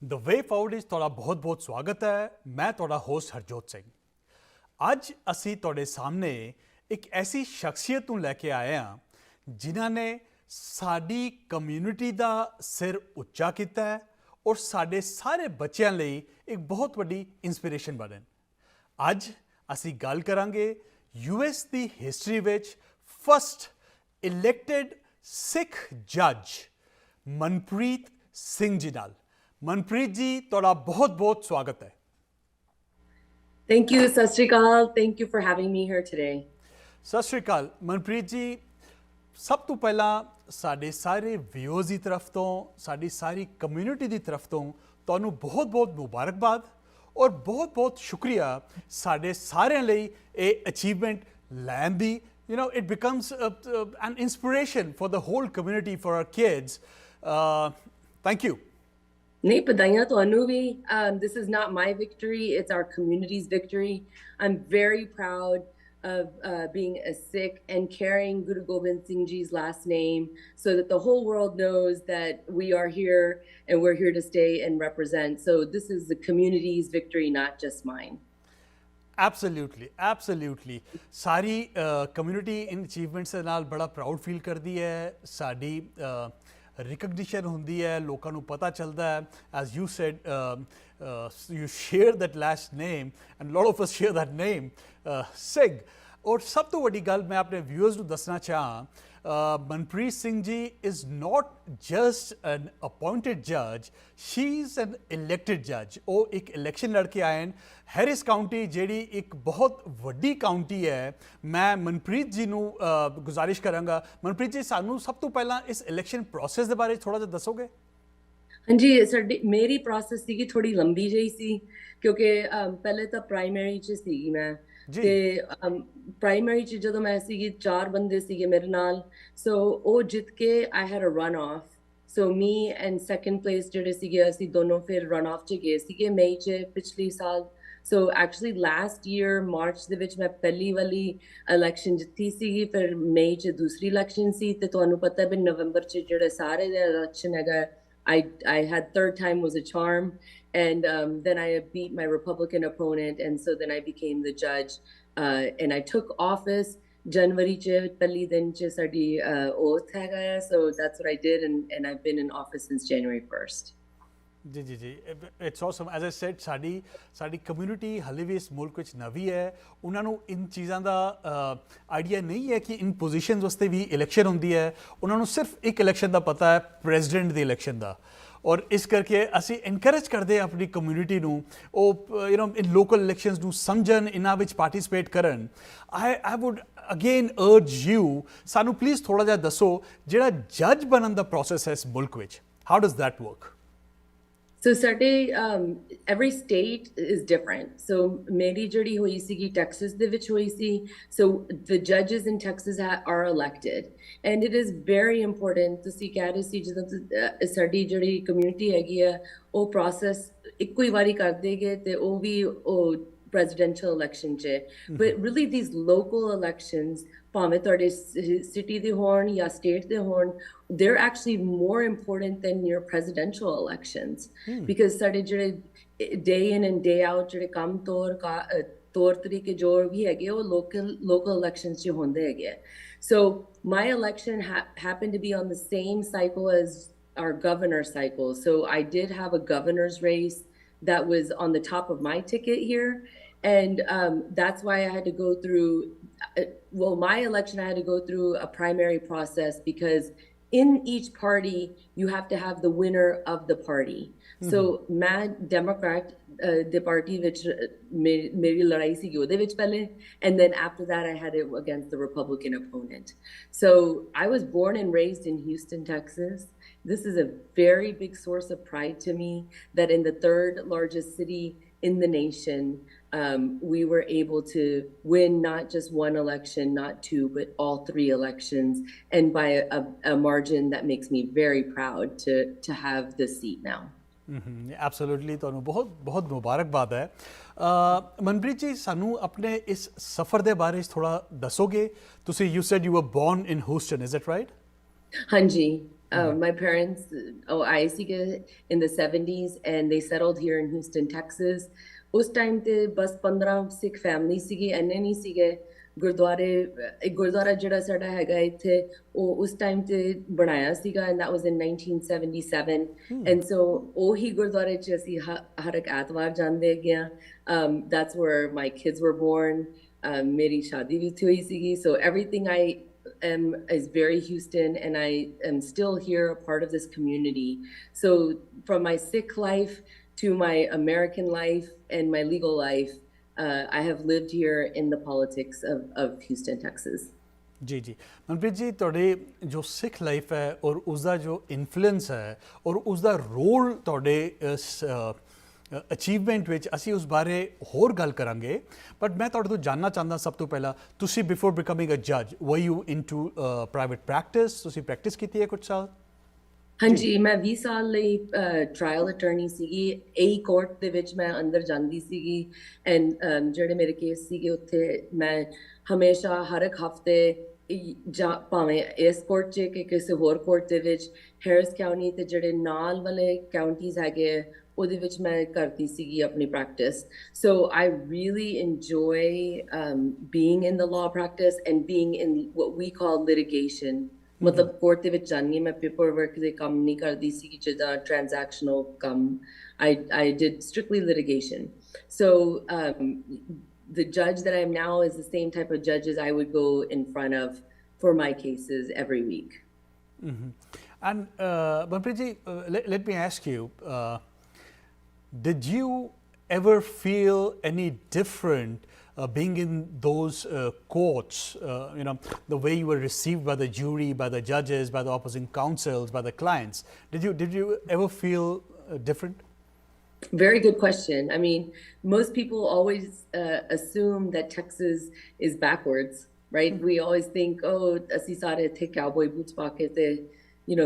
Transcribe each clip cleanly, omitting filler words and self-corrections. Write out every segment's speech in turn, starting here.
ਦ ਵੇ forward ਵਿੱਚ ਤੁਹਾਡਾ ਬਹੁਤ ਬਹੁਤ ਸਵਾਗਤ ਹੈ। ਮੈਂ ਤੁਹਾਡਾ ਹੋਸਟ ਹਰਜੋਤ ਸਿੰਘ। ਅੱਜ ਅਸੀਂ ਤੁਹਾਡੇ ਸਾਹਮਣੇ ਇੱਕ ਐਸੀ ਸ਼ਖਸੀਅਤ ਨੂੰ ਲੈ ਕੇ ਆਏ ਹਾਂ ਜਿਨ੍ਹਾਂ ਨੇ ਸਾਡੀ ਕਮਿਊਨਿਟੀ ਦਾ ਸਿਰ ਉੱਚਾ ਕੀਤਾ ਹੈ ਔਰ ਸਾਡੇ ਸਾਰੇ ਬੱਚਿਆਂ ਲਈ ਇੱਕ ਬਹੁਤ ਵੱਡੀ ਇੰਸਪੀਰੇਸ਼ਨ ਬਣੇ। ਅੱਜ ਅਸੀਂ ਗੱਲ ਕਰਾਂਗੇ US ਦੀ ਹਿਸਟਰੀ ਵਿੱਚ ਫਸਟ ਇਲੈਕਟਡ ਸਿੱਖ ਜੱਜ ਮਨਪ੍ਰੀਤ ਸਿੰਘ ਜੀ ਨਾਲ। ਮਨਪ੍ਰੀਤ ਜੀ, ਤੁਹਾਡਾ ਬਹੁਤ ਬਹੁਤ ਸਵਾਗਤ ਹੈ। Thank you, Sat Sri Akal. Thank you for having me here today. ਸਤਿ ਸ਼੍ਰੀ ਅਕਾਲ ਮਨਪ੍ਰੀਤ ਜੀ। ਸਭ ਤੋਂ ਪਹਿਲਾਂ ਸਾਡੇ ਸਾਰੇ ਵਿਊਅਰਸ ਦੀ ਤਰਫ ਤੋਂ, ਸਾਡੀ ਸਾਰੀ ਕਮਿਊਨਿਟੀ ਦੀ ਤਰਫ ਤੋਂ ਤੁਹਾਨੂੰ ਬਹੁਤ ਬਹੁਤ ਮੁਬਾਰਕਬਾਦ ਔਰ ਬਹੁਤ ਬਹੁਤ ਸ਼ੁਕਰੀਆ ਸਾਡੇ ਸਾਰਿਆਂ ਲਈ ਇਹ ਅਚੀਵਮੈਂਟ ਲੈਣ ਦੀ। You know, it becomes an inspiration for the whole community, for our kids. Thank you. Nee, padaiyan ਤੁਹਾਨੂੰ ਵੀ. This is not my victory, it's our community's victory. I'm very proud of being a Sikh and carrying Guru Gobind Singh Ji's last name so that the whole world knows that we are here and we're here to stay and represent. So this is the community's victory, not just mine. Absolutely, absolutely. Sorry community in achievements ਦੇ ਨਾਲ ਬੜਾ proud feel ਕਰਦੀ ਹੈ। ਸਾਡੀ ਰਿਕਗਨੀਸ਼ਨ ਹੁੰਦੀ ਹੈ, ਲੋਕਾਂ ਨੂੰ ਪਤਾ ਚੱਲਦਾ ਹੈ। As you said, you share that last name and lot of us share that name Singh. ਔਰ ਸਭ ਤੋਂ ਵੱਡੀ ਗੱਲ ਮੈਂ ਆਪਣੇ ਵਿਊਅਰਸ ਨੂੰ ਦੱਸਣਾ ਚਾਹਾਂ, Manpreet Singh ji is not just an appointed judge, she is an elected judge. ਉਹ ਇੱਕ ਇਲੈਕਸ਼ਨ ਲੜ ਕੇ ਆਏ ਹਨ ਹੈਰਿਸ ਕਾਊਂਟੀ, ਜਿਹੜੀ ਇੱਕ ਬਹੁਤ ਵੱਡੀ ਕਾਊਂਟੀ ਹੈ। ਮੈਂ ਮਨਪ੍ਰੀਤ ਜੀ ਨੂੰ ਗੁਜ਼ਾਰਿਸ਼ ਕਰਾਂਗਾ, ਮਨਪ੍ਰੀਤ ਜੀ ਸਾਨੂੰ ਸਭ ਤੋਂ ਪਹਿਲਾਂ ਇਸ ਇਲੈਕਸ਼ਨ ਪ੍ਰੋਸੈਸ ਦੇ ਬਾਰੇ ਥੋੜ੍ਹਾ ਜਿਹਾ ਦੱਸੋਗੇ? ਹਾਂਜੀ, ਸਾਡੀ ਮੇਰੀ ਪ੍ਰੋਸੈਸ ਸੀਗੀ ਥੋੜੀ ਲੰਬੀ ਜਿਹੀ ਸੀ ਕਿਉਂਕਿ ਪਹਿਲੇ ਤਾਂ ਪ੍ਰਾਇਮਰੀ 'ਚ ਸੀਗੀ ਮੈਂ ਤੇ ਪ੍ਰਾਇਮਰੀ 'ਚ ਜਦੋਂ ਮੈਂ ਸੀਗੀ 4 ਬੰਦੇ ਸੀਗੇ ਮੇਰੇ ਨਾਲ। ਸੋ ਉਹ ਜਿੱਤ ਕੇ I had a run off. So me and second place ਜਿਹੜੇ ਸੀਗੇ ਅਸੀਂ ਦੋਨੋਂ ਫਿਰ ਰਨ ਆਫ 'ਚ ਗਏ ਸੀਗੇ ਮਈ 'ਚ ਪਿਛਲੇ ਸਾਲ। ਸੋ ਐਕਚੁਅਲੀ ਲਾਸਟ ਈਅਰ ਮਾਰਚ ਦੇ ਵਿੱਚ ਮੈਂ ਪਹਿਲੀ ਵਾਲੀ ਇਲੈਕਸ਼ਨ ਜਿੱਤੀ ਸੀਗੀ, ਫਿਰ ਮਈ 'ਚ ਦੂਸਰੀ ਇਲੈਕਸ਼ਨ ਸੀ ਤੇ ਤੁਹਾਨੂੰ ਪਤਾ ਵੀ ਨਵੰਬਰ 'ਚ ਜਿਹੜੇ ਸਾਰੇ ਦੇ ਇਲੈਕਸ਼ਨ ਹੈਗਾ I had third time was a charm, and then I beat my Republican opponent, and so then I became the judge, and I took office January ch ਪਹਿਲੀ ਦਿਨ ਚ ਸਾਡੀ oath ਹੈਗਾ ਹੈ, so that's what I did, and I've been in office since January 1st. ਜੀ ਜੀ ਜੀ, it's awesome. As I said, ਸਾਡੀ ਕਮਿਊਨਿਟੀ ਹਾਲੇ ਵੀ ਇਸ ਮੁਲਕ ਵਿੱਚ ਨਵੀਂ ਹੈ। ਉਹਨਾਂ ਨੂੰ ਇਨ ਚੀਜ਼ਾਂ ਦਾ ਆਈਡੀਆ ਨਹੀਂ ਹੈ ਕਿ ਇਨ ਪੋਜੀਸ਼ਨਸ ਵਾਸਤੇ ਵੀ ਇਲੈਕਸ਼ਨ ਹੁੰਦੀ ਹੈ। ਉਹਨਾਂ ਨੂੰ ਸਿਰਫ ਇੱਕ ਇਲੈਕਸ਼ਨ ਦਾ ਪਤਾ ਹੈ, ਪ੍ਰੈਜ਼ੀਡੈਂਟ ਦੇ ਇਲੈਕਸ਼ਨ ਦਾ। ਔਰ ਇਸ ਕਰਕੇ ਅਸੀਂ ਇਨਕਰੇਜ ਕਰਦੇ ਹਾਂ ਆਪਣੀ ਕਮਿਊਨਿਟੀ ਨੂੰ, ਉਹ ਇਨ ਲੋਕਲ ਇਲੈਕਸ਼ਨਸ ਨੂੰ ਸਮਝਣ, ਇਹਨਾਂ ਵਿੱਚ ਪਾਰਟੀਸਪੇਟ ਕਰਨ। ਆਈ ਵੁੱਡ ਅਗੇਨ ਅਰਜ ਯੂ, ਸਾਨੂੰ ਪਲੀਜ਼ ਥੋੜ੍ਹਾ ਜਿਹਾ ਦੱਸੋ ਜਿਹੜਾ ਜੱਜ ਬਣਨ ਦਾ ਪ੍ਰੋਸੈਸ ਹੈ ਇਸ ਮੁਲਕ ਵਿੱਚ, how does that work? So every state is different. So meri jodi hui sigi Texas de vich hui si. So the judges in Texas are elected, and it is very important to see keh rahe si jadon sadi jodi community hegi hai oh process ikko hi wari kar dege te oh vi presidential election che. But really these local elections, ਭਾਵੇਂ ਤੁਹਾਡੇ city ਦੇ ਹੋਣ ਜਾਂ state ਦੇ ਹੋਣ, they're actually more important than your presidential elections, because ਸਾਡੇ ਜਿਹੜੇ day in and day out ਜਿਹੜੇ ਕੰਮ ਤੌਰ ਤਰੀਕੇ ਜੋ ਵੀ ਹੈਗੇ ਉਹ local elections 'ਚ ਹੁੰਦੇ ਹੈਗੇ। So my election happened to be on the same cycle as our governor cycle. So I did have a governor's race that was on the top of my ticket here. And that's why I had to go through, my election, I had to go through a primary process, because in each party, you have to have the winner of the party. So, मैं Democrat, the party which मेरी लड़ाई सी ਉਹਦੇ ਵਿੱਚ ਪਹਿਲੇ, and then after that, I had it against the Republican opponent. So, I was born and raised in Houston, Texas. This is a very big source of pride to me that in the 3rd largest city in the nation, we were able to win not just one election, not 2, but all 3 elections, and by a margin that makes me very proud to have this seat now. Absolutely, ਤੁਹਾਨੂੰ ਬਹੁਤ ਬਹੁਤ ਮੁਬਾਰਕਬਾਦ ਹੈ। ਮਨਪ੍ਰੀਤ ਜੀ, ਸਾਨੂੰ ਆਪਣੇ ਇਸ ਸਫ਼ਰ ਦੇ ਬਾਰੇ ਥੋੜ੍ਹਾ ਦੱਸੋਗੇ? ਤੁਸੀਂ you said you were born in Houston, is it right? ਹਾਂਜੀ। My parents, ਆਏ ਸੀਗੇ in the 70s and they settled here in Houston, Texas. ਉਸ ਟਾਈਮ ਤੇ ਬਸ 15 ਸਿੱਖ ਫੈਮਿਲੀ ਸੀਗੀ, ਇੰਨੇ ਨਹੀਂ ਸੀਗੇ। ਗੁਰਦੁਆਰੇ ਇੱਕ ਗੁਰਦੁਆਰਾ ਜਿਹੜਾ ਸਾਡਾ ਹੈਗਾ ਇੱਥੇ, ਉਹ ਉਸ ਟਾਈਮ ਤੇ ਬਣਾਇਆ ਸੀਗਾ and that was in 1977. And so ਉਹੀ ਗੁਰਦੁਆਰੇ 'ਚ ਅਸੀਂ ਹਰ ਇੱਕ ਐਤਵਾਰ ਜਾਂਦੇ ਹੈਗੇ ਆ। That's where my kids were born. ਮੇਰੀ ਸ਼ਾਦੀ ਵੀ ਉੱਥੇ ਹੋਈ ਸੀਗੀ, so everything I is very Houston, and I am still here, a part of this community. So from my Sikh life to my American life and my legal life, I have lived here in the politics of Houston, Texas. ਜੀ ਜੀ ਮਨਪ੍ਰੀਤ ਜੀ, ਤੁਹਾਡੇ ਜੋ ਸਿੱਖ life ਹੈ ਔਰ ਉਸਦਾ ਜੋ influence ਹੈ ਔਰ ਉਸਦਾ ਰੋਲ ਤੁਹਾਡੇ ਅਚੀਵਮੈਂਟ ਵਿੱਚ, ਅਸੀਂ ਉਸ ਬਾਰੇ ਹੋਰ ਗੱਲ ਕਰਾਂਗੇ। ਬਟ ਮੈਂ ਤੁਹਾਡੇ ਤੋਂ ਜਾਣਨਾ ਚਾਹੁੰਦਾ ਸਭ ਤੋਂ ਪਹਿਲਾਂ, ਤੁਸੀਂ ਬਿਫੋਰ ਬਿਕਮਿੰਗ ਅ ਜੱਜ ਵਰ ਯੂ ਇਨਟੂ ਪ੍ਰਾਈਵੇਟ ਪ੍ਰੈਕਟਿਸ? ਤੁਸੀਂ ਪ੍ਰੈਕਟਿਸ ਕੀਤੀ ਹੈ ਕੁਝ ਸਾਲ? ਹਾਂਜੀ, ਮੈਂ 20 ਸਾਲ ਲਈ ਟ੍ਰਾਇਲ ਅਟਰਨੀ ਸੀਗੀ। ਇਹੀ ਕੋਰਟ ਦੇ ਵਿੱਚ ਮੈਂ ਅੰਦਰ ਜਾਂਦੀ ਸੀਗੀ ਐਂਡ ਜਿਹੜੇ ਮੇਰੇ ਕੇਸ ਸੀਗੇ ਉੱਥੇ ਮੈਂ ਹਮੇਸ਼ਾ ਹਰ ਇੱਕ ਹਫਤੇ ਜਾਂ ਭਾਵੇਂ ਇਸ ਕੋਰਟ 'ਚ ਕਿ ਕਿਸੇ ਹੋਰ ਕੋਰਟ ਦੇ ਵਿੱਚ, ਹੈਰਿਸ ਕਾਉਂਟੀ ਤੇ ਜਿਹੜੇ ਨਾਲ ਵਾਲੇ ਕਾਉਂਟੀਜ਼ ਹੈਗੇ ਉਹਦੇ ਵਿੱਚ ਮੈਂ ਕਰਦੀ ਸੀਗੀ ਆਪਣੀ practice. So I really enjoy being in the law practice and being in what we call litigation. ਮਤਲਬ ਕੋਰਟ ਦੇ ਵਿੱਚ ਜਾਣੀ, ਮੈਂ ਪੇਪਰ ਵਰਕ ਦੇ ਕੰਮ ਨਹੀਂ ਕਰਦੀ ਸੀ ਜਿੱਦਾਂ ਟ੍ਰਾਂਜੈਕਸ਼ਨਲ ਕੰਮ। I did strictly litigation. So the judge that I am now is the same type of judges I would go in front of for my cases every week. And Manpreet ji, let me ask you, did you ever feel any different being in those courts, the way you were received by the jury, by the judges, by the opposing counsels, by the clients? Did you ever feel different? Very good question. I mean, most people always assume that Texas is backwards, right? We always think, oh, ਅਸੀਂ ਸਾਰੇ ਇੱਥੇ cowboy boots ਪਾ ਕੇ ਤੇ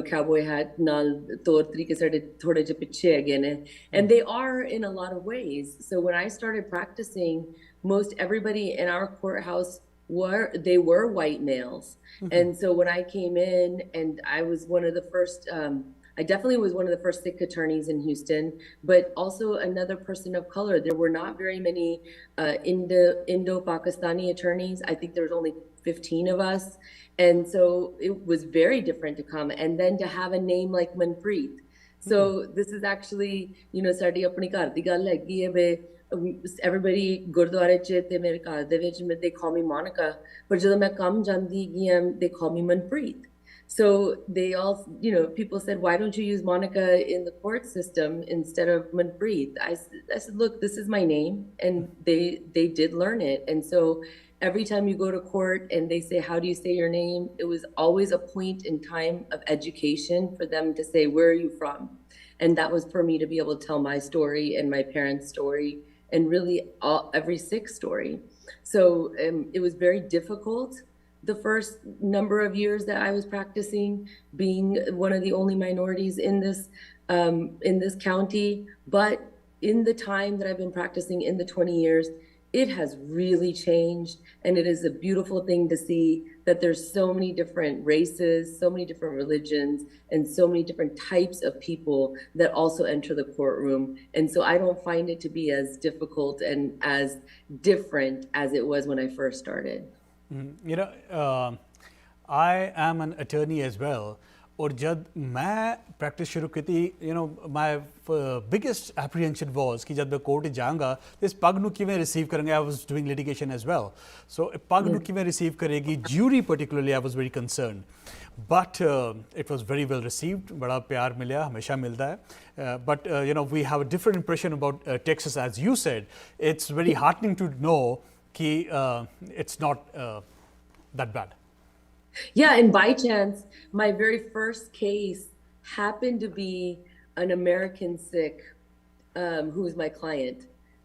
cowboy hat ਨਾਲ ਤੌਰ ਤਰੀਕੇ ਸਾਡੇ ਥੋੜੇ ਜਿਹੇ ਪਿੱਛੇ ਹੈਗੇ ਨੇ, and they are in a lot of ways. So when I started practicing, most everybody in our courthouse were white males. And so when I came in, and I was one of the first, I definitely was one of the first Sikh attorneys in Houston, but also another person of color. There were not very many Indo-Pakistani attorneys. I think there was only 15 of us. And so it was very different to come, and then to have a name like Manpreet. So this is actually, ਸਾਡੀ ਆਪਣੀ ਘਰ ਦੀ ਗੱਲ ਹੈਗੀ ਹੈ ਵੀ everybody ਗੁਰਦੁਆਰੇ 'ਚ ਤੇ ਮੇਰੇ ਘਰ ਦੇ ਵਿੱਚ they call me Monica, ਪਰ ਜਦੋਂ ਮੈਂ ਕੰਮ ਜਾਂਦੀ ਹੈਗੀ they call me Manpreet. So they all, people said, why don't you use Monica in the court system instead of Manpreet? I said, look, this is my name, and they did learn it. And so every time you go to court and they say, how do you say your name? It was always a point in time of education for them to say, where are you from? And that was for me to be able to tell my story and my parents' story and really every Sikh story. So it was very difficult the first number of years that I was practicing, being one of the only minorities in this county. But in the time that I've been practicing, in the 20 years, it has really changed, and it is a beautiful thing to see that there's so many different races, so many different religions, and so many different types of people that also enter the courtroom. And so I don't find it to be as difficult and as different as it was when I first started. I am an attorney as well. और जब मैं practice शुरू की थी, my biggest apprehension was कि जब मैं court जाऊँगा तो इस पग नूं किवें रिसीव करेंगे। I was doing litigation as well, so पग नूं किवें रिसीव करेगी jury, particularly I was very concern, but it was very well received. बड़ा प्यार मिला, हमेशा मिलता है। But we have a different impression about Texas, as you said. It's very heartening to know कि it's not that bad. Yeah, and by chance, my very first case happened to be an American Sikh who was my client.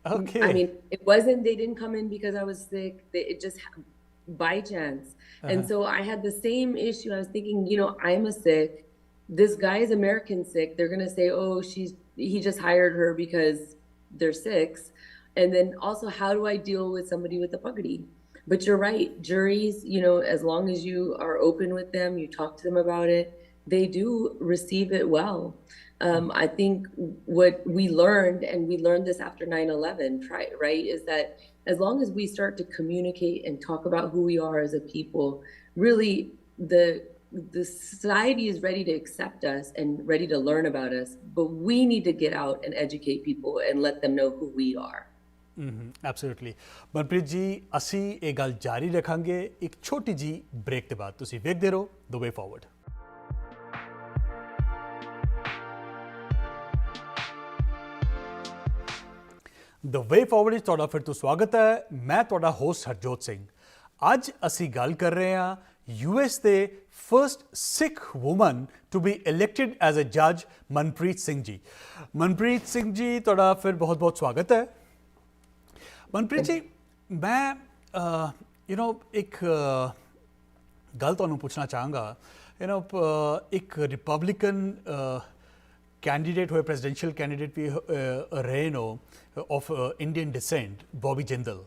Okay. I mean, it wasn't, they didn't come in because I was sick. It just by chance. And so I had the same issue. I was thinking, I'm a Sikh. This guy is American Sikh. They're going to say, oh, he just hired her because they're Sikhs. And then also, how do I deal with somebody with a pagadi? But you're right, juries, as long as you are open with them, you talk to them about it, they do receive it well. I think what we learned, and we learned this after 9/11, right, is that as long as we start to communicate and talk about who we are as a people, really the the society is ready to accept us and ready to learn about us, but we need to get out and educate people and let them know who we are. Absolutely Manpreet ji ਅਸੀਂ ਇਹ ਗੱਲ ਜਾਰੀ ਰੱਖਾਂਗੇ ਇੱਕ ਛੋਟੀ ਜੀ break ਦੇ ਬਾਅਦ ਤੁਸੀਂ ਵੇਖਦੇ ਰਹੋ ਦ ਵੇ ਫਾਰਵਰਡ ਦ ਵੇ ਫਾਰਵਰਡ ਵਿੱਚ ਤੁਹਾਡਾ ਫਿਰ ਤੋਂ ਸਵਾਗਤ ਹੈ ਮੈਂ ਤੁਹਾਡਾ ਹੋਸਟ ਹਰਜੋਤ ਸਿੰਘ ਅੱਜ ਅਸੀਂ ਗੱਲ ਕਰ ਰਹੇ ਹਾਂ US ਦੇ first Sikh woman to be elected as a ਜੱਜ ਮਨਪ੍ਰੀਤ ਸਿੰਘ ਜੀ ਮਨਪ੍ਰੀਤ ਸਿੰਘ ਜੀ ਤੁਹਾਡਾ ਫਿਰ ਬਹੁਤ ਬਹੁਤ ਸਵਾਗਤ ਹੈ ਮਨਪ੍ਰੀਤ ਜੀ ਮੈਂ ਇੱਕ ਗੱਲ ਤੁਹਾਨੂੰ ਪੁੱਛਣਾ ਚਾਹਾਂਗਾ ਇੱਕ ਰਿਪਬਲਿਕਨ ਕੈਂਡੀਡੇਟ ਹੋਏ ਪ੍ਰੈਜ਼ੀਡੈਂਸ਼ੀਅਲ ਕੈਂਡੀਡੇਟ ਵੀ ਰਹੇ no of Indian descent Bobby Jindal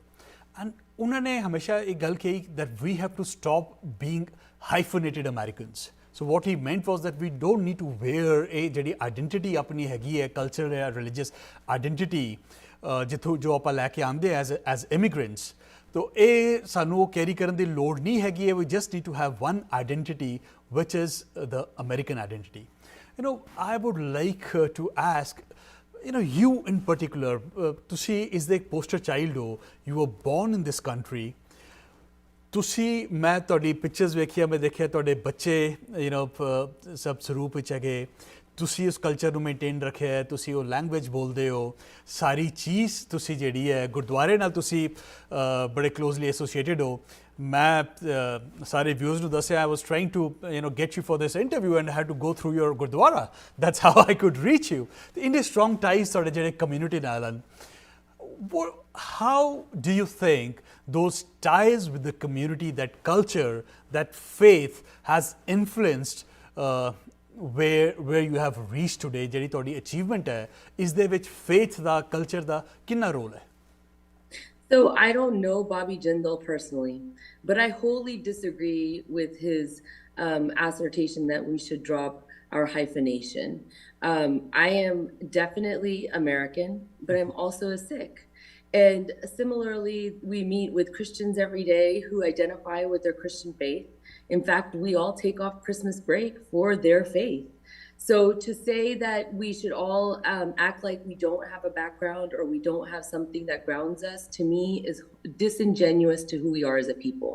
and ਉਹਨਾਂ ਨੇ ਹਮੇਸ਼ਾ ਇਹ ਗੱਲ ਕਹੀ that we have to stop being hyphenated Americans. So what he meant was that we don't need to wear ਇਹ ਜਿਹੜੀ ਆਈਡੈਂਟਿਟੀ ਆਪਣੀ ਹੈਗੀ ਹੈ ਕਲਚਰ ਜਾਂ ਰਿਲੀਜੀਅਸ ਆਈਡੈਂਟਿਟੀ ਜਿੱਥੋਂ ਜੋ ਆਪਾਂ ਲੈ ਕੇ ਆਉਂਦੇ ਐਜ਼ ਇਮੀਗ੍ਰੈਂਟਸ ਤੋ ਇਹ ਸਾਨੂੰ ਉਹ ਕੈਰੀ ਕਰਨ ਦੀ ਲੋੜ ਨਹੀਂ ਹੈਗੀ ਹੈ ਵੀ just need to have one identity which is the American identity I would like to ask you in particular ਤੁਸੀਂ ਇਸ ਦੇ ਇੱਕ ਪੋਸਟਰ ਚਾਈਲਡ ਹੋ you were born in this country ਤੁਸੀਂ ਮੈਂ ਤੁਹਾਡੀ ਪਿਕਚਰਸ ਵੇਖੀਆਂ ਮੈਂ ਦੇਖਿਆ ਤੁਹਾਡੇ ਬੱਚੇ ਸਭ ਸਰੂਪ ਵਿੱਚ ਹੈਗੇ ਤੁਸੀਂ ਉਸ ਕਲਚਰ ਨੂੰ ਮੇਨਟੇਨ ਰੱਖਿਆ ਹੈ ਤੁਸੀਂ ਉਹ ਲੈਂਗੁਏਜ ਬੋਲਦੇ ਹੋ ਸਾਰੀ ਚੀਜ਼ ਤੁਸੀਂ ਜਿਹੜੀ ਹੈ ਗੁਰਦੁਆਰੇ ਨਾਲ ਤੁਸੀਂ ਬੜੇ ਕਲੋਜ਼ਲੀ ਐਸੋਸੀਏਟਿਡ ਹੋ ਮੈਂ ਸਾਰੇ ਵਿਊਜ਼ ਨੂੰ ਦੱਸਿਆ I was trying to get you for this interview and had to go through your gurdwara that's how I could reach you ਇੰਨੇ ਸਟਰੋਂਗ ਟਾਈਜ਼ ਤੁਹਾਡੇ ਜਿਹੜੇ ਕਮਿਊਨਿਟੀ ਨਾਲ ਹਨ how do you think those ties with the community, that culture, that faith has influenced where you have reached today ਜਿਹੜੀ ਤੁਹਾਡੀ achievement ਹੈ ਇਸ ਦੇ ਵਿੱਚ faith ਦਾ culture ਦਾ ਕਿੰਨਾ ਰੋਲ ਹੈ So I don't know Bobby Jindal personally, but I wholly disagree with his assertion that we should drop our hyphenation. I am definitely American, but I'm also a Sikh. And similarly, we meet with Christians every day who identify with their Christian faith. In fact, we all take off Christmas break for their faith. So to say that we should all act like we don't have a background or we don't have something that grounds us, to me, is disingenuous to who we are as a people.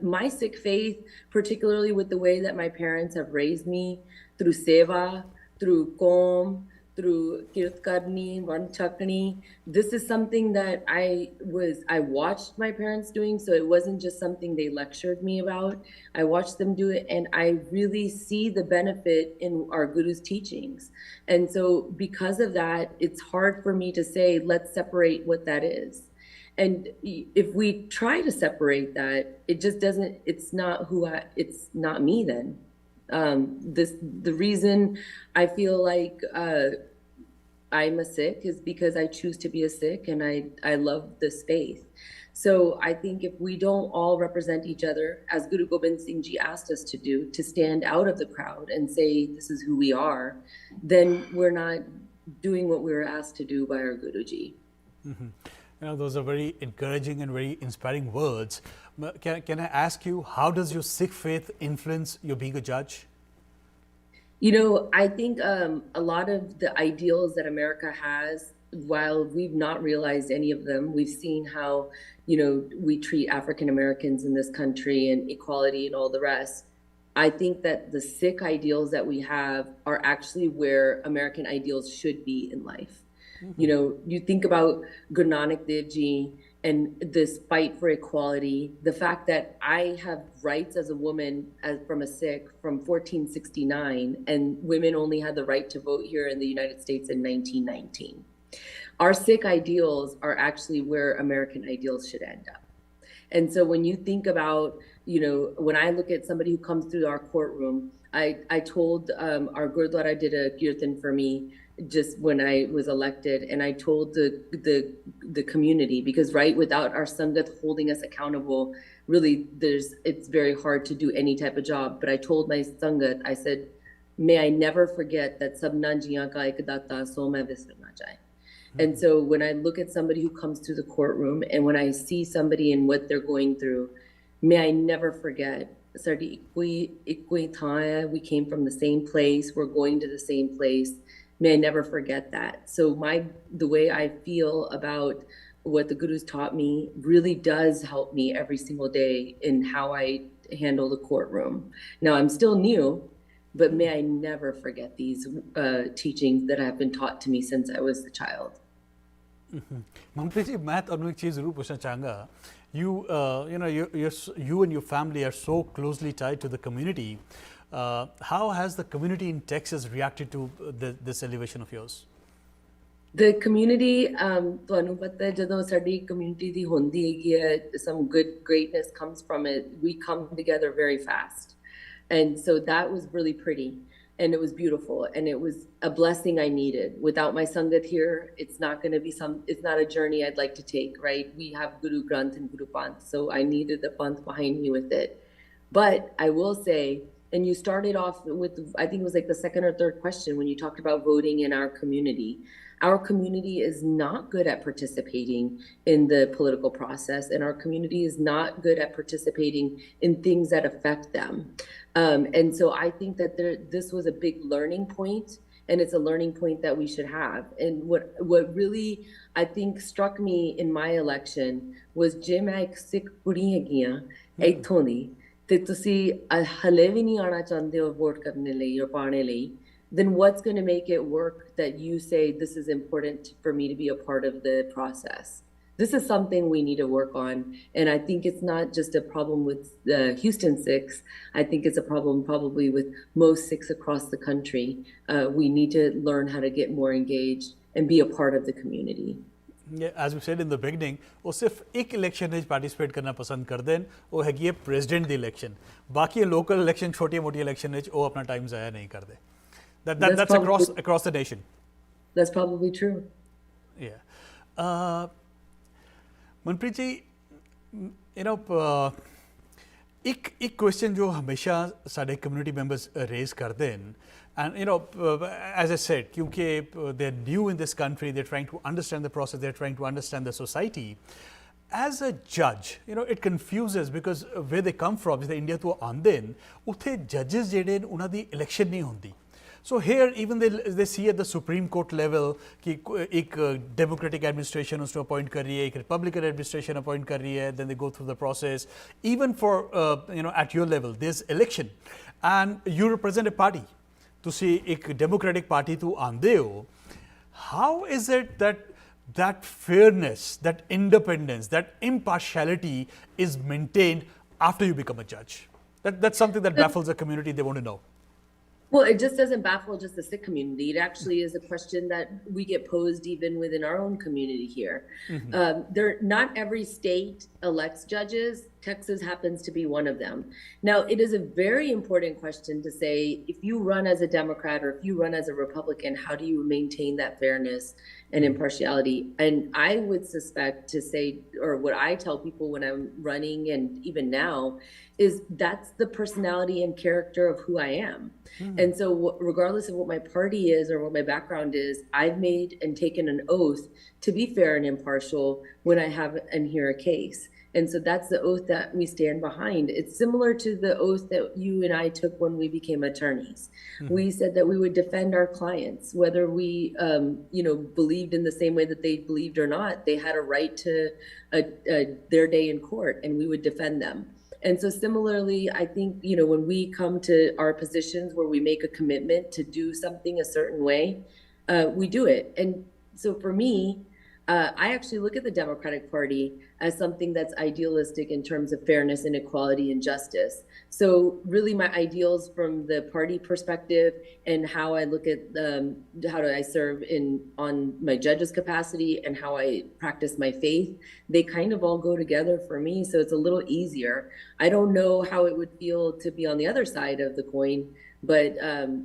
My Sikh faith, particularly with the way that my parents have raised me through seva, through Kom, through Kirtkarni, Vanchakni, this is something that I watched my parents doing, so it wasn't just something they lectured me about. I watched them do it, and I really see the benefit in our Guru's teachings. And so because of that, it's hard for me to say, let's separate what that is. And if we try to separate that, it just doesn't, it's not me then. The reason I feel like I'm a Sikh is because I choose to be a Sikh and I love this faith. So I think if we don't all represent each other, as Guru Gobind Singh Ji asked us to do, to stand out of the crowd and say this is who we are, then we're not doing what we were asked to do by our Guruji. Those are very encouraging and very inspiring words. Can I ask you, how does your Sikh faith influence your being a judge? I think a lot of the ideals that America has, while we've not realized any of them, we've seen how, we treat African Americans in this country and equality and all the rest. I think that the Sikh ideals that we have are actually where American ideals should be in life. You think about Guru Nanak Dev Ji and this fight for equality, the fact that I have rights as a woman, from a Sikh, from 1469, and women only had the right to vote here in the United States in 1919. Our Sikh ideals are actually where American ideals should end up. And so when you think about, when I look at somebody who comes through our courtroom, I told our Gurdwara did a kirtan for me just when I was elected, and I told the community, because without our Sangat holding us accountable, really it's very hard to do any type of job. But I told my Sangat, I said, may I never forget that sabna jiyan ka ek data so main visar na jaye. And so when I look at somebody who comes through the courtroom, and when I see somebody and what they're going through, may I never forget, we came from the same place, we're going to the same place. May I never forget that. So the way I feel about what the Gurus taught me really does help me every single day in how I handle the courtroom. Now, I'm still new, but may I never forget these teachings that have been taught to me since I was a child. Manpreet ji, मैं ਤੁਹਾਨੂੰ एक चीज़ ज़रूर पूछना चाहूँगा. You and your family are so closely tied to the community. How has the community in Texas reacted to this elevation of yours? The community, ਤੁਹਾਨੂੰ ਪਤਾ ਹੈ ਜਦੋਂ ਸਾਡੀ community ਦੀ ਹੁੰਦੀ ਹੈਗੀ ਹੈ, some good greatness comes from it. We come together very fast. And so that was really pretty. And it was beautiful, and it was a blessing I needed. Without my Sangat here, it's not going to be it's not a journey I'd like to take, right? We have Guru Granth and Guru Panth, so I needed the Panth behind me with it. But I will say, and you started off with, I think it was like the second or third question when you talked about voting in our community. Our community is not good at participating in the political process, and our community is not good at participating in things that affect them. And so I think that this was a big learning point, and it's a learning point that we should have. And what really I think struck me in my election was Jim ek Sikh kudi hegiyan ਇੱਥੋਂ ਦੀ ਤੇ ਤੁਸੀਂ ਹਲੇ ਵੀ ਨਹੀਂ ਆਣਾ ਚਾਹੁੰਦੇ ਹੋ vote ਕਰਨੇ ਲਈ or ਪਾਣੇ ਲਈ, then what's going to make it work that you say this is important for me to be a part of the process? This is something we need to work on. And I think it's not just a problem with the Houston Sikhs. I think it's a problem probably with most Sikhs across the country. We need to learn how to get more engaged and be a part of the community. Yeah, as we said in the beginning, वो सिर्फ एक election में participate करना पसंद कर दें, वो है कि प्रेसिडेंट दी इलेक्शन. बाकी लोकल इलेक्शन, छोटी मोटी इलेक्शन में वो अपना टाइम ज़ाया नहीं कर दे. That's across the nation. That's probably true. Yeah. Manpreet जी, एक क्वेश्चन जो हमेशा साढ़े कम्युनिटी मेंबर्स रेज करते हैं, and as I said, क्योंकि they're new in this country, they're trying to understand the process, they're trying to understand the society. As a judge, it confuses because where they come from, जिथे India तो आंदे न, उथे judges जेडे उन्हां दी election नहीं होंदी. So here, even they see at the Supreme Court level कि एक democratic administration उसको appoint कर रही है, एक Republican administration appoint कर रही है, then they go through the process. Even for at your level, there's election, and you represent a party. तुसी एक Democratic party तो आंदे हो. How is it that fairness, that independence, that impartiality is maintained after you become a judge? That's something that baffles the community. They want to know. Well, it just doesn't baffle just the Sikh community. It actually is a question that we get posed even within our own community here. Not every state elects judges. Texas happens to be one of them. Now, it is a very important question to say, if you run as a Democrat or if you run as a Republican, how do you maintain that fairness and impartiality? And I would suspect to say, or what I tell people when I'm running and even now, is that's the personality and character of who I am. And so regardless of what my party is or what my background is, I've made and taken an oath to be fair and impartial when I have and hear a case. And so that's the oath that we stand behind. It's similar to the oath that you and I took when we became attorneys. We said that we would defend our clients, whether we, believed in the same way that they believed or not. They had a right to their day in court, and we would defend them. And so similarly, I think, when we come to our positions where we make a commitment to do something a certain way, we do it. And so for me, I actually look at the Democratic Party as something that's idealistic in terms of fairness and equality and justice. So really my ideals from the party perspective and how I look at how do I serve on my judge's capacity and how I practice my faith, they kind of all go together for me. So it's a little easier. I don't know how it would feel to be on the other side of the coin, But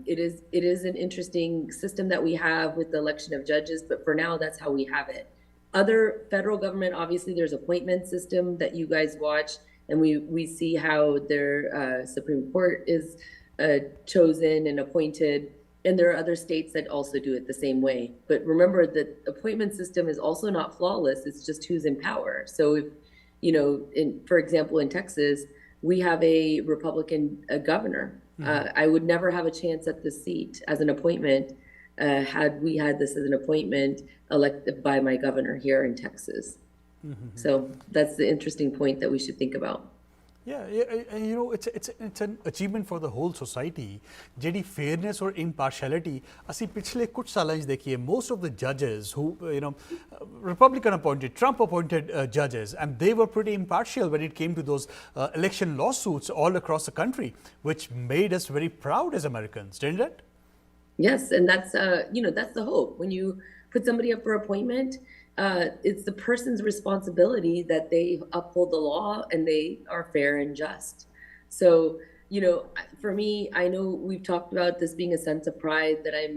it is an interesting system that we have with the election of judges. But for now, that's how we have it. Other federal government, obviously, there's appointment system that you guys watch, and we see how their Supreme Court is chosen and appointed. And there are other states that also do it the same way. But remember that appointment system is also not flawless. It's just who's in power. So if, you know, for example, in Texas, we have a Republican governor. I would never have a chance at the seat as an appointment had we had this as an appointment elected by my governor here in Texas. So that's the interesting point that we should think about. Yeah, and you know, it's an achievement for the whole society. ਜਿਹੜੀ fairness or impartiality ਅਸੀਂ ਪਿਛਲੇ ਕੁਝ ਸਾਲਾਂ 'ਚ ਦੇਖੀਏ, most of the judges who, you know, Republican appointed, Trump appointed judges, and they were pretty impartial when it came to those election lawsuits all across the country, which made us very proud as Americans, didn't it? Yes, and that's you know, that's the hope. When you put somebody up for appointment, it's the person's responsibility that they uphold the law and they are fair and just. So, you know, for me, I know we've talked about this being a sense of pride that I'm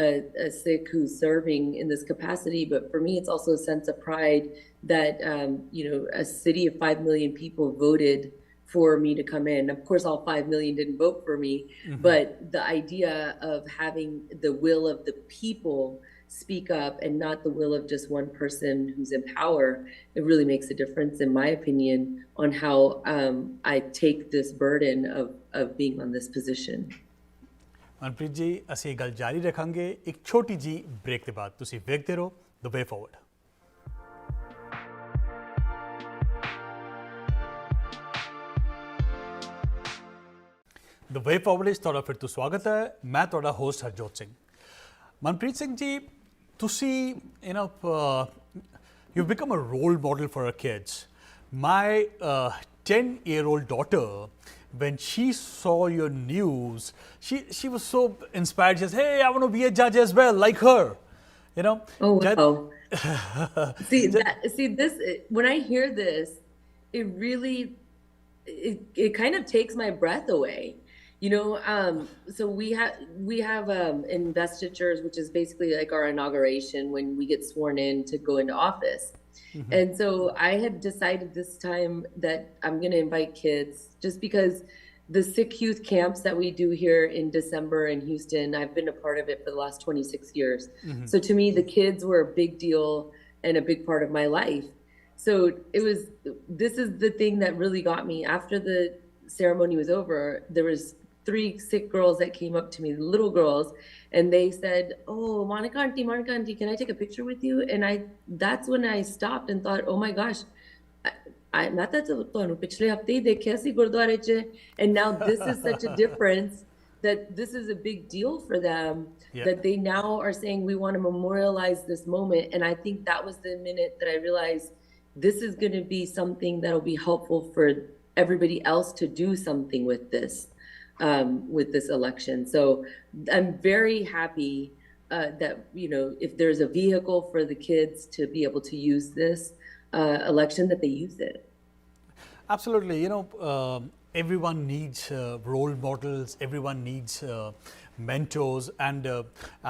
a Sikh who's serving in this capacity, but for me, it's also a sense of pride that, you know, a city of 5 million people voted for me to come in. Of course, all 5 million didn't vote for me, but the idea of having the will of the people speak up and not the will of just one person who's in power, it really makes a difference, in my opinion, on how I take this burden of being on this position. Manpreet ji, ਅਸੀਂ ਗੱਲ ਜਾਰੀ ਰੱਖਾਂਗੇ ਇੱਕ ਛੋਟੀ ਜੀ break ਦੇ ਬਾਅਦ। ਤੁਸੀਂ ਵੇਖਦੇ ਰਹੋ ਦ ਵੇ ਫਾਰਵਰਡ। ਦ ਵੇ ਫਾਰਵਰਡ ਵਿੱਚ ਤੁਹਾਡਾ ਫਿਰ ਤੋਂ ਸਵਾਗਤ ਹੈ। ਮੈਂ ਤੁਹਾਡਾ ਹੋਸਟ ਹਰਜੋਤ ਸਿੰਘ। ਮਨਪ੍ਰੀਤ ਸਿੰਘ ਜੀ, ਤੁਸੀਂ you know, you've become a role model for our kids. My 10-year-old daughter, when she saw your news, she was so inspired. She says, "Hey, I want to be a judge as well, like her." You know. Oh wow! see this. When I hear this, it really it kind of takes my breath away. You know, so we have investitures, which is basically like our inauguration when we get sworn in to go into office. And so I had decided this time that I'm going to invite kids, just because the Sikh youth camps that we do here in December in Houston, I've been a part of it for the last 26 years. So to me, the kids were a big deal and a big part of my life. So this is the thing that really got me. After the ceremony was over, there was 3 Sikh girls that came up to me, little girls, and they said, "Oh, Monica auntie, can I take a picture with you?" And that's when I stopped and thought, "Oh my gosh, I thought ਤੁਹਾਨੂੰ ਪਿਛਲੇ ਹਫਤੇ ਹੀ ਦੇਖਿਆ ਸੀ ਗੁਰਦੁਆਰੇ 'ਚ." And now this is such a difference that this is a big deal for them, that they now are saying we want to memorialize this moment. And I think that was the minute that I realized this is going to be something that will be helpful for everybody else to do something with this election. So I'm very happy that, you know, if there's a vehicle for the kids to be able to use this election, that they use it. Absolutely. You know, everyone needs role models, everyone needs mentors, and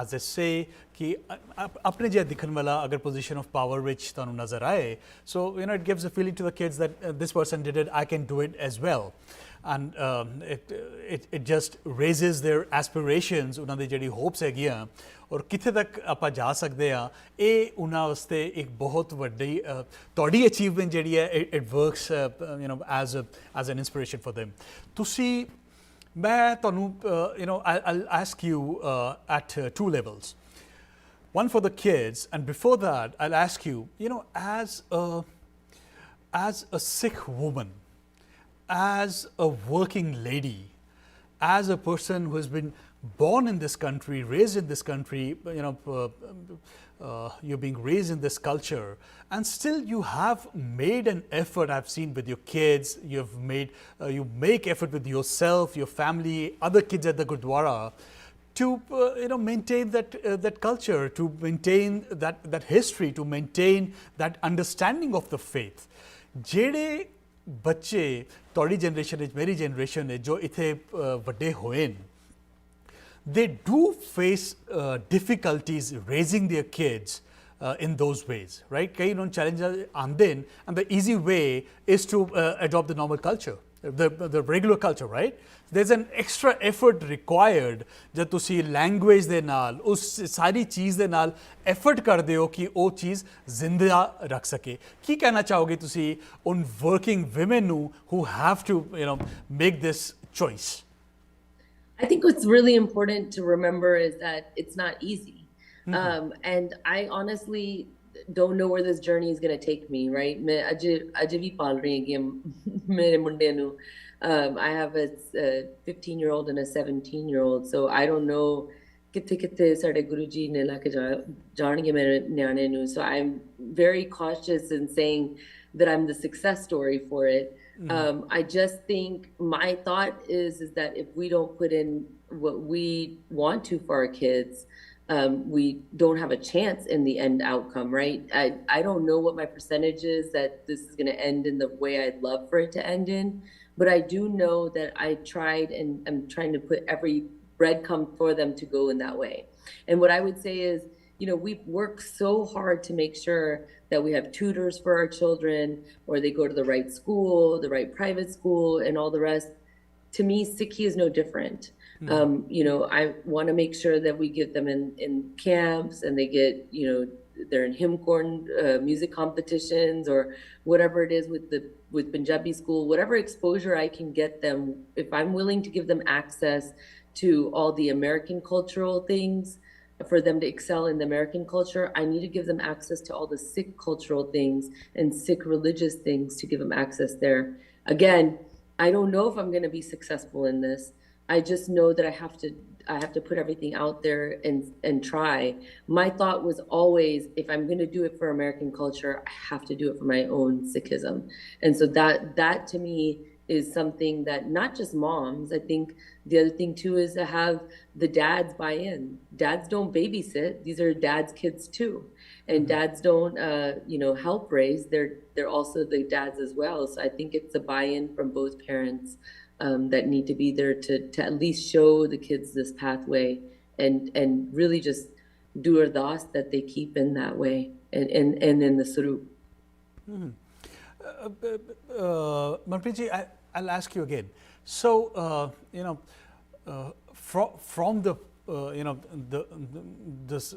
as they say कि अपने जिहा दिखण वाला अगर position of power which ਤੁਹਾਨੂੰ नज़र आए, so you know, it gives a feeling to the kids that this person did it, I can do it as well. And it just raises their aspirations, ਉਹਨਾਂ ਦੀ ਜਿਹੜੀ hopes ਹੈਗੀਆਂ, ਔਰ ਕਿੱਥੇ ਤੱਕ ਆਪਾਂ ਜਾ ਸਕਦੇ ਆ, ਇਹ ਉਹਨਾਂ ਵਾਸਤੇ ਇੱਕ ਬਹੁਤ ਵੱਡੀ ਤੁਹਾਡੀ ਅਚੀਵਮੈਂਟ ਜਿਹੜੀ ਹੈ, it works you know, as an inspiration for them. ਤੁਸੀਂ, ਮੈਂ ਤੁਹਾਨੂੰ you know, I'll ask you at 2 levels. One for the kids, and before that I'll ask you, you know, as a Sikh woman, as a working lady, as a person who has been born in this country, raised in this country, you know, you're being raised in this culture, and still you have made an effort. I've seen with your kids, you make effort with yourself, your family, other kids at the Gurdwara, to you know, maintain that culture, to maintain that history, to maintain that understanding of the faith. ਜਿਹੜੇ ਬੱਚੇ ਤੁਹਾਡੀ generation ਵਿੱਚ, ਮੇਰੀ generation ਵਿੱਚ, ਜੋ ਇੱਥੇ ਵੱਡੇ ਹੋਏ ਨੇ, they do face difficulties raising their kids in those ways, right? कई उन्होंने challenges आंदे हैं, and the easy way is to adopt the normal culture, the regular culture, right? There's an extra effort required जब तुसी language ਦੇ ਨਾਲ उस सारी चीज़ ਦੇ ਨਾਲ effort ਕਰਦੇ ਹੋ कि ਉਹ चीज़ जिंदा रख सके। ਕੀ कहना चाहोगे तुसी उन working women ਨੂੰ who have to make this choice? I think what's really important to remember is that it's not easy. And I honestly don't know where this journey is going to take me, right? मैं अजे भी पाल रही हूँ कि मेरे मुंडे नू I have a 15-year-old and a 17-year-old, so I don't know कित्थे कित्थे साडे गुरुजी ने लाके जाणगे मेरे न्याणे नू. So I'm very cautious in saying that I'm the success story for it. I just think my thought is that if we don't put in what we want to for our kids, we don't have a chance in the end outcome, right? I don't know what my percentage is that this is going to end in the way I'd love for it to end in, but I do know that I tried and I'm trying to put every breadcrumb for them to go in that way. And what I would say is, we've worked so hard to make sure that we have tutors for our children, or they go to the right school, the right private school, and all the rest. To me, Sikhi is no different. I want to make sure that we get them in camps, and they get, they're in hymn-corn music competitions, or whatever it is with Punjabi school, whatever exposure I can get them. If I'm willing to give them access to all the American cultural things, for them to excel in the American culture, I need to give them access to all the Sikh cultural things and Sikh religious things to give them access there. Again, I don't know if I'm going to be successful in this. I just know that I have to put everything out there and try. My thought was always, if I'm going to do it for American culture, I have to do it for my own Sikhism. And so that to me is something that not just moms, I think the other thing too is to have the dads buy in. Dads don't babysit. These are dads' kids too. And dads don't, help raise. They're also the dads as well. So I think it's a buy-in from both parents that need to be there to at least show the kids this pathway and really just do ardas that they keep in that way and in the suroop. Manpreet ji, I'll ask you again. So, from the this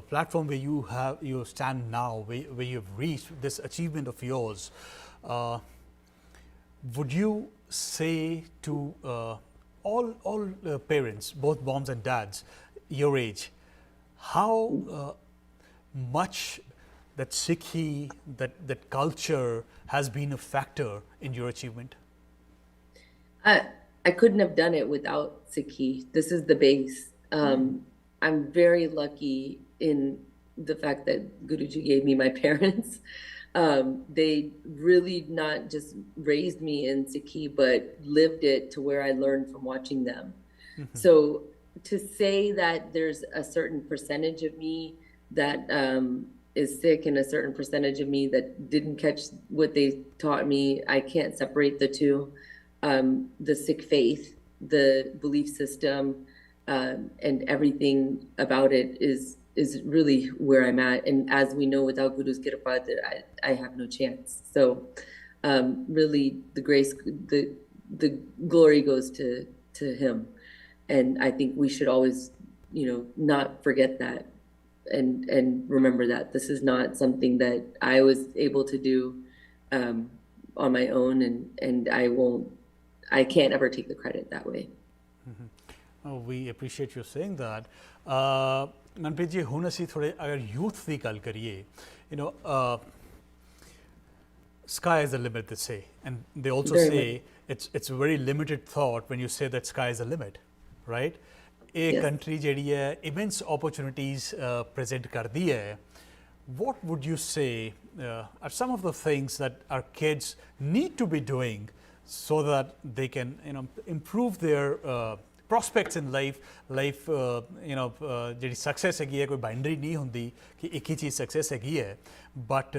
platform where you stand now, where you've reached this achievement of yours, would you say to all parents, both moms and dads, your age, how much that Sikhi, that culture has been a factor in your achievement? I couldn't have done it without Sikhi. This is the base. I'm very lucky in the fact that Guruji gave me my parents. They really not just raised me in Sikhi, but lived it to where I learned from watching them. So to say that there's a certain percentage of me that is Sikh and a certain percentage of me that didn't catch what they taught me, I can't separate the two. The Sikh faith, the belief system, and everything about it is really where I'm at. And as we know, without Guru's Kirpa, I have no chance. So really the grace, the glory goes to him. And I think we should always, not forget that and remember that this is not something that I was able to do on my own, and I can't ever take the credit that way. Oh, we appreciate you saying that. Manpreet ji, ਹੁਣ ਅਸੀਂ ਥੋੜੇ ਅਗਰ youth ਦੀ ਗੱਲ ਕਰੀਏ, sky is the limit, they say, and they also say it's a very limited thought when you say that sky is the limit, right? A country ਜਿਹੜੀ ਹੈ immense opportunities present ਕਰਦੀ ਹੈ. What would you say are some of the things that our kids need to be doing so that they can improve their prospects in life? ਜਿਹੜੀ success ਹੈਗੀ ਹੈ ਕੋਈ boundary ਨਹੀਂ ਹੁੰਦੀ ਕਿ ਇੱਕ ਹੀ ਚੀਜ਼ success ਹੈਗੀ ਹੈ, but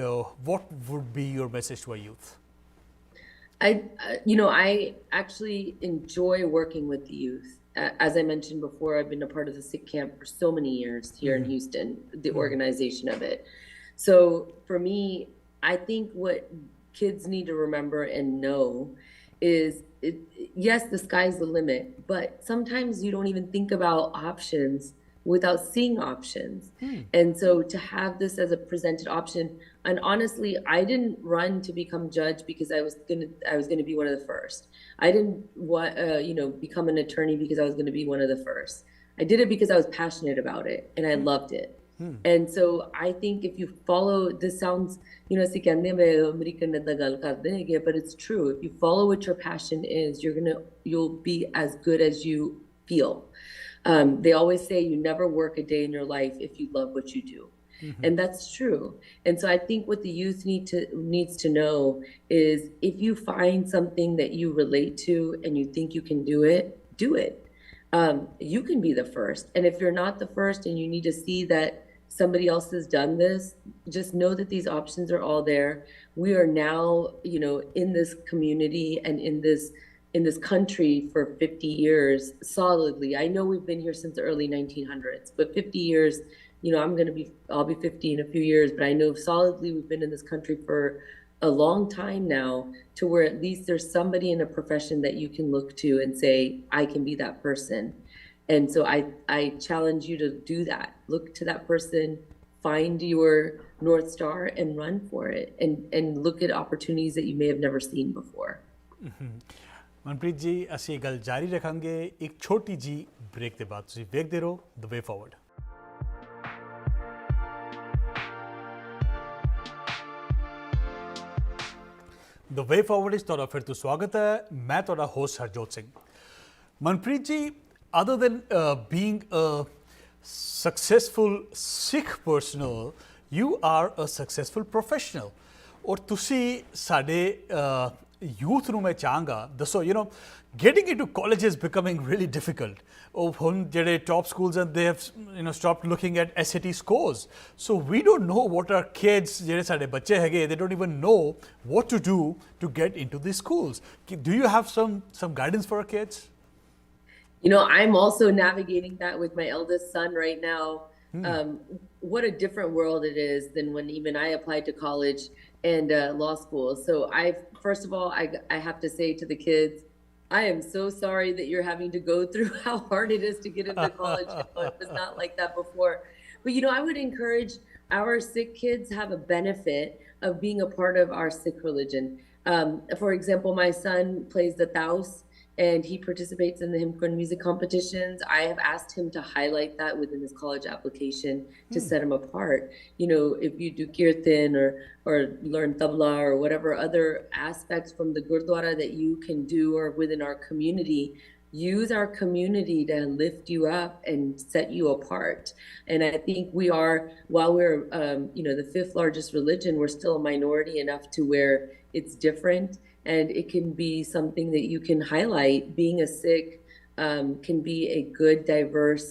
what would be your message to our youth? I actually enjoy working with the youth. as I mentioned before, I've been a part of the Sikh camp for so many years here in Houston, the organization of it. So for me, I think what kids need to remember and know is yes, the sky's the limit, but sometimes you don't even think about options without seeing options. And so to have this as a presented option, and honestly, I didn't run to become judge because I was gonna be one of the first. I didn't want become an attorney because I was gonna be one of the first. I did it because I was passionate about it and I loved it. And so I think if you follow, this sounds, ਅਸੀਂ ਕਹਿੰਦੇ American ਏਦਾਂ ਗੱਲ ਕਰਦੇ ਹੈਗੇ, but it's true. If you follow what your passion is, you'll be as good as you feel. They always say you never work a day in your life if you love what you do. And that's true. And so I think what the youth needs to know is if you find something that you relate to and you think you can do it, do it. You can be the first. And if you're not the first and you need to see that somebody else has done this, just know that these options are all there. We are now, in this community and in this country for 50 years solidly. I know we've been here since the early 1900s, but 50 years, I'll be 50 in a few years, but I know solidly we've been in this country for a long time now, to where at least there's somebody in a profession that you can look to and say, I can be that person. And so I challenge you to do that. Look to that person, find your North Star and run for it, and look at opportunities that you may have never seen before. Manpreet ji, ਅਸੀਂ ਇਹ ਗੱਲ ਜਾਰੀ ਰੱਖਾਂਗੇ ਇੱਕ ਛੋਟੀ ਜੀ break ਦੇ ਬਾਅਦ। ਤੁਸੀਂ ਵੇਖਦੇ ਰਹੋ ਦ ਵੇ ਫਾਰਵਰਡ। ਦ ਵੇ ਫਾਰਵਰਡ ਵਿੱਚ ਤੁਹਾਡਾ ਫਿਰ ਤੋਂ ਸਵਾਗਤ ਹੈ। ਮੈਂ ਤੁਹਾਡਾ host Harjot Singh. Manpreet ji, other than being a successful Sikh personal, you are a successful professional. ਔਰ ਤੁਸੀਂ ਸਾਡੇ youth ਨੂੰ ਮੈਂ ਚਾਹਾਂਗਾ ਦੱਸੋ, getting into college is becoming really difficult. ਹੁਣ ਜਿਹੜੇ top schools and they have stopped looking at SAT scores. So we don't know what our kids, ਜਿਹੜੇ ਸਾਡੇ ਬੱਚੇ ਹੈਗੇ, they don't even know what to do to get into these schools. Do you have some guidance for our kids? I'm also navigating that with my eldest son right now. What a different world it is than when even I applied to college and law school. So first of all, I have to say to the kids, I am so sorry that you're having to go through how hard it is to get into college. It was not like that before. But, I would encourage our Sikh kids have a benefit of being a part of our Sikh religion. For example, my son plays the taus, and he participates in the Himkund music competitions. I have asked him to highlight that within his college application to set him apart. If you do kirtan or learn tabla or whatever other aspects from the Gurdwara that you can do or within our community, use our community to lift you up and set you apart. And I think we are, while we're, the 5th largest religion, we're still a minority enough to where it's different. And it can be something that you can highlight. Being a Sikh can be a good, diverse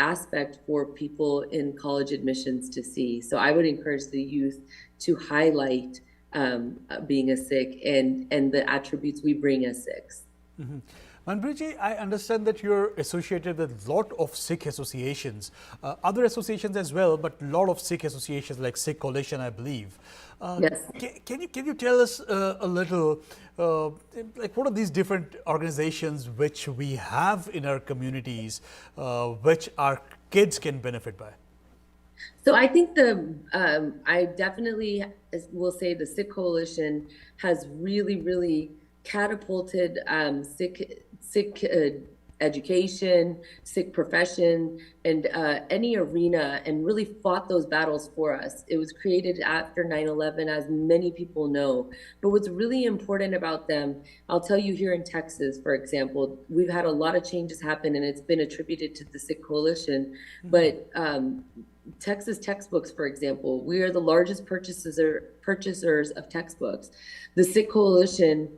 aspect for people in college admissions to see. So I would encourage the youth to highlight being a Sikh and the attributes we bring as Sikhs. Manpreet ji, I understand that you're associated with a lot of Sikh associations, other associations as well, but a lot of Sikh associations like Sikh Coalition, I believe. Yes. Can you tell us a little, like what are these different organizations which we have in our communities, which our kids can benefit by? So I think I definitely will say the Sikh Coalition has really, really catapulted Sikh education, Sikh profession, and any arena, and really fought those battles for us. It was created after 9/11, as many people know. But what's really important about them, I'll tell you, here in Texas, for example, we've had a lot of changes happen, and it's been attributed to the Sikh Coalition. But Texas textbooks, for example, we are the largest purchasers of textbooks. The Sikh Coalition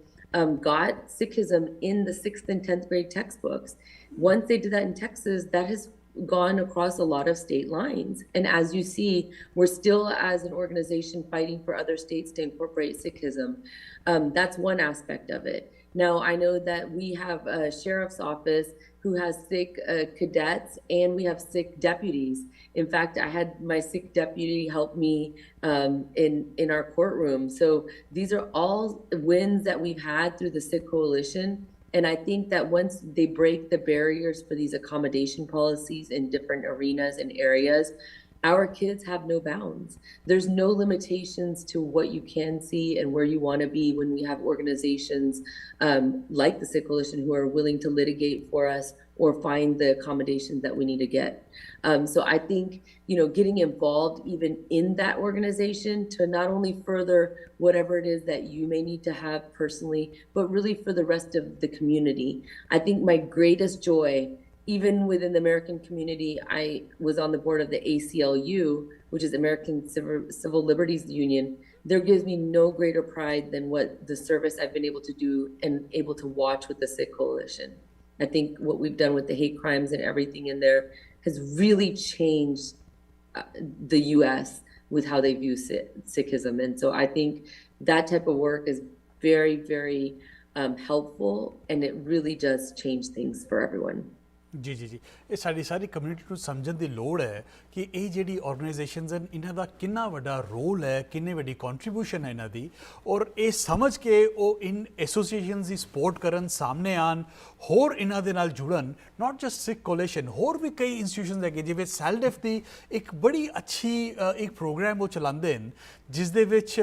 got Sikhism in the 6th and 10th grade textbooks. Once they did that in Texas, that has gone across a lot of state lines. And as you see, we're still, as an organization, fighting for other states to incorporate Sikhism. That's one aspect of it. Now, I know that we have a sheriff's office who has Sikh cadets, and we have Sikh deputies. In fact, I had my Sikh deputy help me in our courtroom. So these are all wins that we've had through the Sikh Coalition. And I think that once they break the barriers for these accommodation policies in different arenas and areas, our kids have no bounds. There's no limitations to what you can see and where you want to be when we have organizations like the Sikh Coalition who are willing to litigate for us or find the accommodations that we need to get. So I think, getting involved even in that organization to not only further whatever it is that you may need to have personally, but really for the rest of the community. I think my greatest joy, even within the American community, I was on the board of the ACLU, which is American Civil Liberties Union. There gives me no greater pride than what the service I've been able to do and able to watch with the Sikh Coalition. I think what we've done with the hate crimes and everything in there has really changed the U.S. with how they view Sikhism. And so I think that type of work is very, very helpful, and it really does change things for everyone. ਜੀ ਜੀ ਜੀ ਇਹ ਸਾਡੀ ਸਾਰੀ community ਨੂੰ ਸਮਝਣ ਦੀ ਲੋੜ ਹੈ ਕਿ ਇਹ ਜਿਹੜੀ ਆਰਗੇਨਾਈਜੇਸ਼ਨਸ ਹਨ ਇਹਨਾਂ ਦਾ ਕਿੰਨਾ ਵੱਡਾ ਰੋਲ ਹੈ, ਕਿੰਨੀ ਵੱਡੀ ਕੰਟਰੀਬਿਊਸ਼ਨ ਹੈ ਇਹਨਾਂ ਦੀ, ਔਰ ਇਹ ਸਮਝ ਕੇ ਉਹ ਇਨ ਐਸੋਸੀਏਸ਼ਨਸ ਦੀ ਸਪੋਰਟ ਕਰਨ, ਸਾਹਮਣੇ ਆਉਣ, ਹੋਰ ਇਹਨਾਂ ਦੇ ਨਾਲ ਜੁੜਨ। ਨਾਟ ਜਸਟ ਸਿੱਖ ਕੋਲੇਸ਼ਨ, ਹੋਰ ਵੀ ਕਈ ਇੰਸਟੀਟਿਊਸ਼ਨਸ ਹੈਗੇ ਜਿਵੇਂ ਸੈਲਡੈਫ ਦੀ ਇੱਕ ਬੜੀ ਅੱਛੀ ਇੱਕ ਪ੍ਰੋਗਰਾਮ ਉਹ ਚਲਾਉਂਦੇ ਹਨ ਜਿਸ ਦੇ ਵਿੱਚ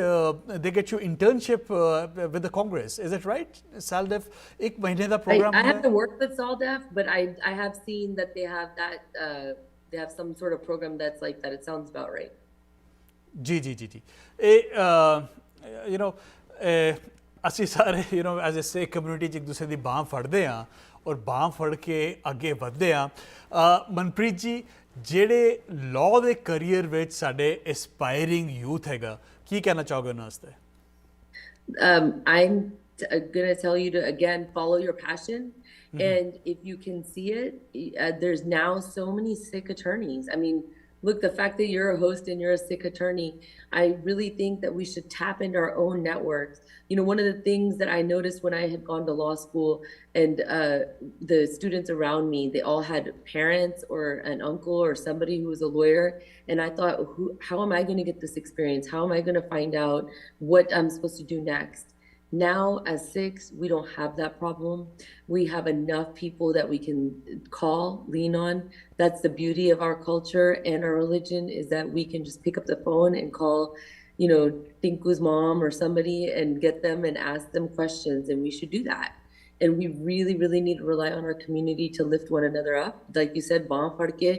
ਦੇ get you internship with the Congress. Is it right? ਸੈਲਡੈਫ ਇੱਕ ਮਹੀਨੇ ਦਾ programme I haven't worked with SALDEF, but I have seen that they have that they have some sort of program that's like that. It sounds about right. ਜੀ ਜੀ ਜੀ ਜੀ ਇਹ ਅਸੀਂ ਸਾਰੇ ਐਜ਼ ਅ ਸਿੱਖ ਕਮਿਊਨਿਟੀ 'ਚ ਇੱਕ ਦੂਸਰੇ ਦੀ ਬਾਂਹ ਫੜਦੇ ਹਾਂ ਔਰ ਬਾਂਹ ਫੜ ਕੇ ਅੱਗੇ ਵੱਧਦੇ ਹਾਂ। ਮਨਪ੍ਰੀਤ ਜੀ, ਜਿਹੜੇ ਲਾਅ ਦੇ ਕਰੀਅਰ ਵਿੱਚ ਸਾਡੇ ਐਸਪਾਇਰਿੰਗ ਯੂਥ ਹੈਗਾ, ਕੀ ਕਹਿਣਾ ਚਾਹੋਗੇ ਉਹਨਾਂ ਵਾਸਤੇ? I'm going to tell you to, again, follow your passion. And if you can see it, there's now so many Sikh attorneys. I mean, look, the fact that you're a host and you're a Sikh attorney, I really think that we should tap into our own networks. One of the things that I noticed when I had gone to law school and the students around me, they all had parents or an uncle or somebody who was a lawyer. And I thought, how am I going to get this experience? How am I going to find out what I'm supposed to do next? Now, as Sikhs, we don't have that problem. We have enough people that we can call, lean on. That's the beauty of our culture and our religion, is that we can just pick up the phone and call, Tinku's mom or somebody and get them and ask them questions, and we should do that. And we really, really need to rely on our community to lift one another up. Like you said, baah fad ke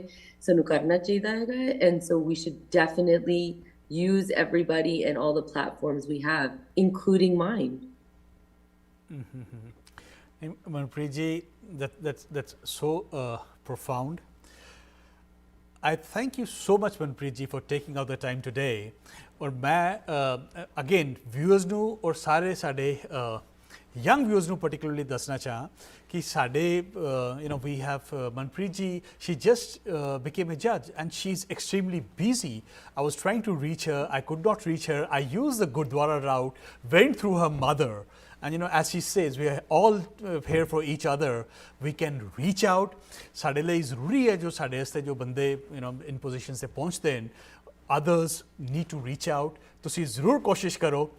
sanu karna chahiye hai, and so we should definitely use everybody and all the platforms we have, including mine. Manpreet ji, that's so profound. I thank you so much, Manpreet ji, for taking out the time today. और मैं again viewers ਨੂੰ और सारे साडे young viewers ਨੂੰ particularly ਦੱਸਣਾ ਚਾਹਾਂ ਕਿ ਸਾਡੇ we have Manpreet ji, she just became a judge and she's extremely busy. I was trying to reach her, I could not reach her. I used the Gurdwara route, went through her mother, and as she says, we are all here for each other. We can reach out. ਸਾਡੇ ਲਈ ਜ਼ਰੂਰੀ ਹੈ ਜੋ ਸਾਡੇ ਵਾਸਤੇ ਜੋ ਬੰਦੇ in positions ਤੇ ਪਹੁੰਚਦੇ ਹਨ, others need to reach out. ਤੁਸੀਂ ਜ਼ਰੂਰ ਕੋਸ਼ਿਸ਼ ਕਰੋ,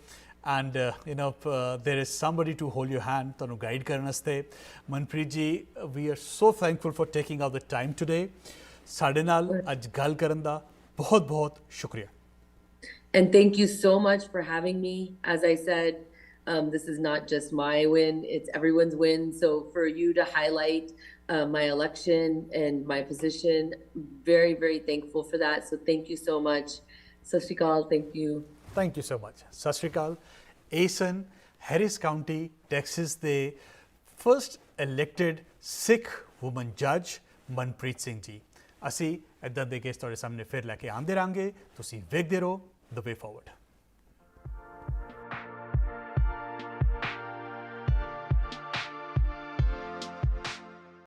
and there is somebody to hold your hand, ਤੁਹਾਨੂੰ ਗਾਈਡ ਕਰਨ ਵਾਸਤੇ। Manpreet ji, we are so thankful for taking out the time today. ਸਾਡੇ ਨਾਲ ਅੱਜ ਗੱਲ ਕਰਨ ਦਾ ਬਹੁਤ ਬਹੁਤ ਸ਼ੁਕਰੀਆ। And thank you so much for having me. As I said, this is not just my win, it's everyone's win. So for you to highlight my election and my position, very, very thankful for that. So thank you so much. Sat Shri Akal, thank you. Thank you so much. Sat Shri Akal. ASIN, Harris County, Texas ਦੇ first elected Sikh woman judge Manpreet Singh ji. ਅਸੀਂ ਇੱਦਾਂ ਦੇ case ਤੁਹਾਡੇ ਸਾਹਮਣੇ ਫਿਰ ਲੈ ਕੇ ਆਉਂਦੇ ਰਹਾਂਗੇ। ਤੁਸੀਂ ਵੇਖਦੇ ਰਹੋ The Way Forward।